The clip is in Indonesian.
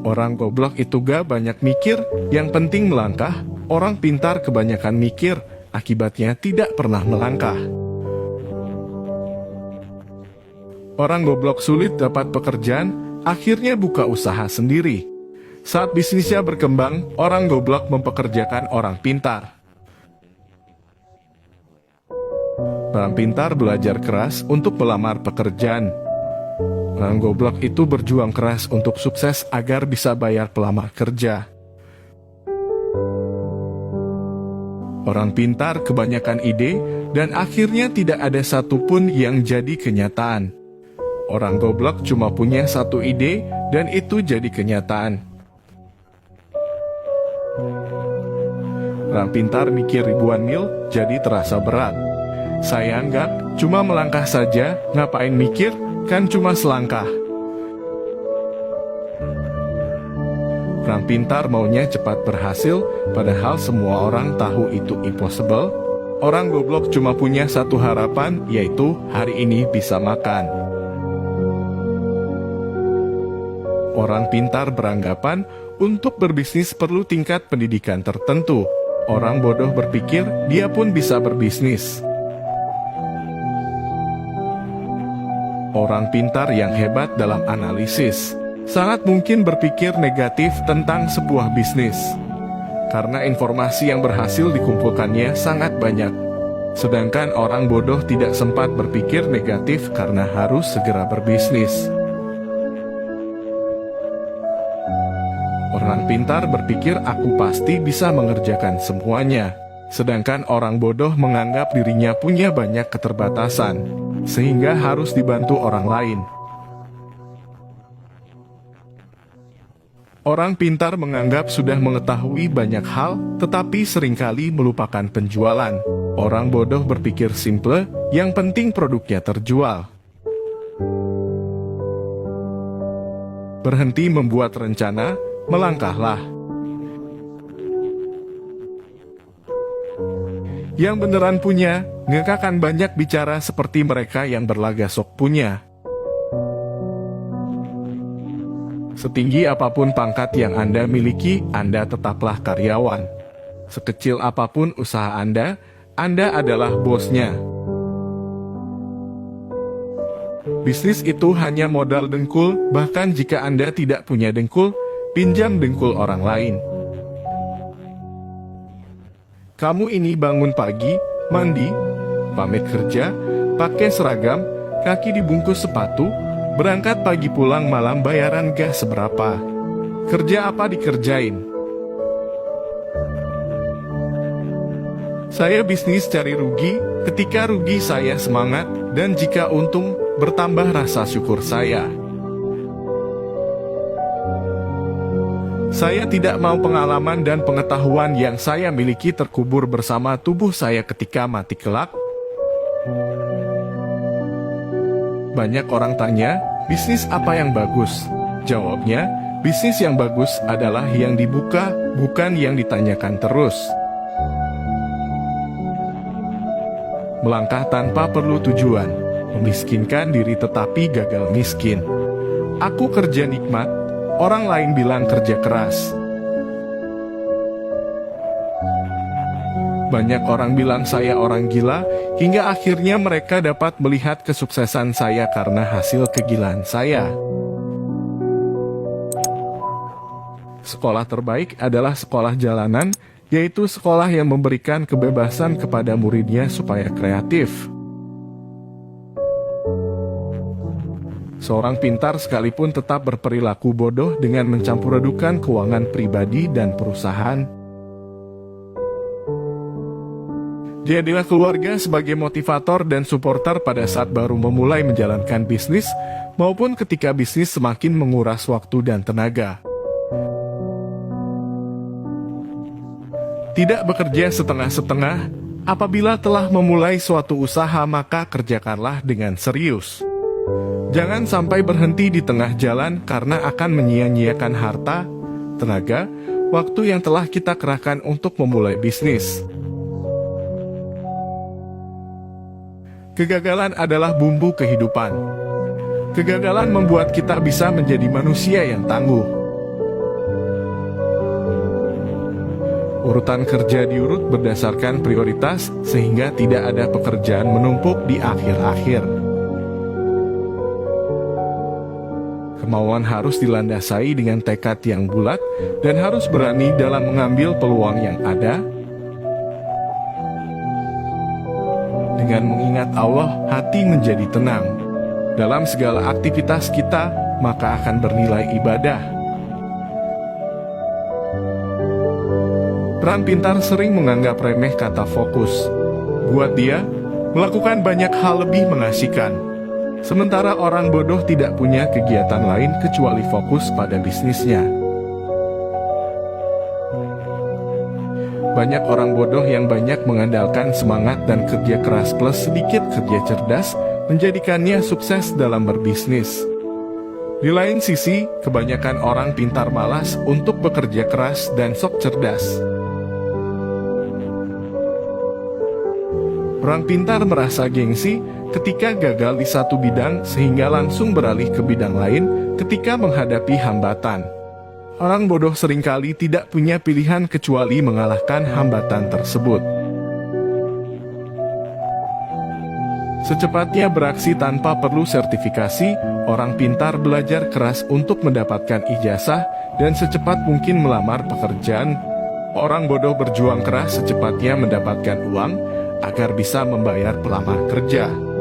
Orang goblok itu gak banyak mikir, yang penting melangkah. Orang pintar kebanyakan mikir, akibatnya tidak pernah melangkah. Orang goblok sulit dapat pekerjaan, akhirnya buka usaha sendiri. Saat bisnisnya berkembang, orang goblok mempekerjakan orang pintar. Orang pintar belajar keras untuk melamar pekerjaan. Orang goblok itu berjuang keras untuk sukses agar bisa bayar pelamar kerja. Orang pintar kebanyakan ide, dan akhirnya tidak ada satupun yang jadi kenyataan. Orang goblok cuma punya satu ide, dan itu jadi kenyataan. Orang pintar mikir ribuan mil, jadi terasa berat. Saya anggap, cuma melangkah saja, ngapain mikir, kan cuma selangkah. Orang pintar maunya cepat berhasil, padahal semua orang tahu itu impossible. Orang goblok cuma punya satu harapan, yaitu hari ini bisa makan. Orang pintar beranggapan, untuk berbisnis perlu tingkat pendidikan tertentu. Orang bodoh berpikir, dia pun bisa berbisnis. Orang pintar yang hebat dalam analisis sangat mungkin berpikir negatif tentang sebuah bisnis, karena informasi yang berhasil dikumpulkannya sangat banyak. Sedangkan orang bodoh tidak sempat berpikir negatif karena harus segera berbisnis. Orang pintar berpikir aku pasti bisa mengerjakan semuanya, sedangkan orang bodoh menganggap dirinya punya banyak keterbatasan, sehingga harus dibantu orang lain. Orang pintar menganggap sudah mengetahui banyak hal, tetapi seringkali melupakan penjualan. Orang bodoh berpikir simple, yang penting produknya terjual. Berhenti membuat rencana, melangkahlah. Yang beneran punya, nggak akan banyak bicara seperti mereka yang berlagak sok punya. Setinggi apapun pangkat yang Anda miliki, Anda tetaplah karyawan. Sekecil apapun usaha Anda adalah bosnya. Bisnis itu hanya modal dengkul, bahkan jika Anda tidak punya dengkul, pinjam dengkul orang lain. Kamu ini bangun pagi, mandi, pamit kerja, pakai seragam, kaki dibungkus sepatu, berangkat pagi pulang malam bayaran gak seberapa. Kerja apa dikerjain? Saya bisnis cari rugi, ketika rugi saya semangat, dan jika untung, bertambah rasa syukur saya. Saya tidak mau pengalaman dan pengetahuan yang saya miliki terkubur bersama tubuh saya ketika mati kelak. Banyak orang tanya, bisnis apa yang bagus? Jawabnya, bisnis yang bagus adalah yang dibuka, bukan yang ditanyakan terus. Melangkah tanpa perlu tujuan, memiskinkan diri tetapi gagal miskin. Aku kerja nikmat, orang lain bilang kerja keras. Banyak orang bilang saya orang gila, hingga akhirnya mereka dapat melihat kesuksesan saya karena hasil kegilaan saya. Sekolah terbaik adalah sekolah jalanan, yaitu sekolah yang memberikan kebebasan kepada muridnya supaya kreatif. Seorang pintar sekalipun tetap berperilaku bodoh dengan mencampur adukan keuangan pribadi dan perusahaan. Jadilah keluarga sebagai motivator dan suporter pada saat baru memulai menjalankan bisnis, maupun ketika bisnis semakin menguras waktu dan tenaga. Tidak bekerja setengah-setengah, apabila telah memulai suatu usaha maka kerjakanlah dengan serius. Jangan sampai berhenti di tengah jalan karena akan menyia-nyiakan harta, tenaga, waktu yang telah kita kerahkan untuk memulai bisnis. Kegagalan adalah bumbu kehidupan. Kegagalan membuat kita bisa menjadi manusia yang tangguh. Urutan kerja diurut berdasarkan prioritas sehingga tidak ada pekerjaan menumpuk di akhir-akhir. Kemauan harus dilandasai dengan tekad yang bulat dan harus berani dalam mengambil peluang yang ada. Dengan mengingat Allah, hati menjadi tenang. Dalam segala aktivitas kita, maka akan bernilai ibadah. Orang pintar sering menganggap remeh kata fokus. Buat dia, melakukan banyak hal lebih mengasihkan. Sementara orang bodoh tidak punya kegiatan lain kecuali fokus pada bisnisnya. Banyak orang bodoh yang banyak mengandalkan semangat dan kerja keras plus sedikit kerja cerdas menjadikannya sukses dalam berbisnis. Di lain sisi, kebanyakan orang pintar malas untuk bekerja keras dan sok cerdas. Orang pintar merasa gengsi ketika gagal di satu bidang sehingga langsung beralih ke bidang lain ketika menghadapi hambatan. Orang bodoh seringkali tidak punya pilihan kecuali mengalahkan hambatan tersebut. Secepatnya beraksi tanpa perlu sertifikasi, orang pintar belajar keras untuk mendapatkan ijazah dan secepat mungkin melamar pekerjaan. Orang bodoh berjuang keras secepatnya mendapatkan uang agar bisa membayar pelamar kerja.